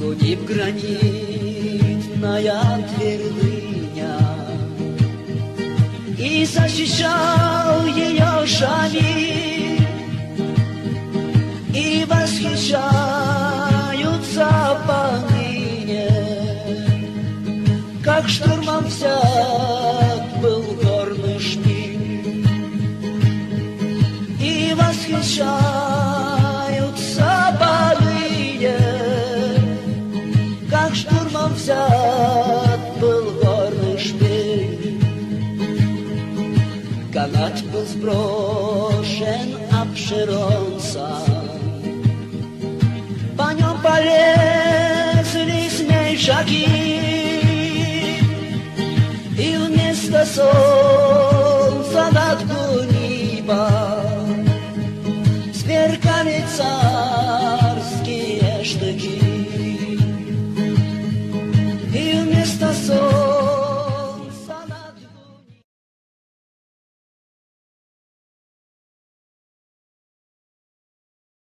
Погиб гранитная твердыня, и защищал ее Шамиль, и восхищаются поныне, как штурмом взят был горный шпиль, и восхищаются поныне, как штурмом взят был горный шпиль. Канат был сброшен обширонца, по нем полезли смельчаки, и вместо солнца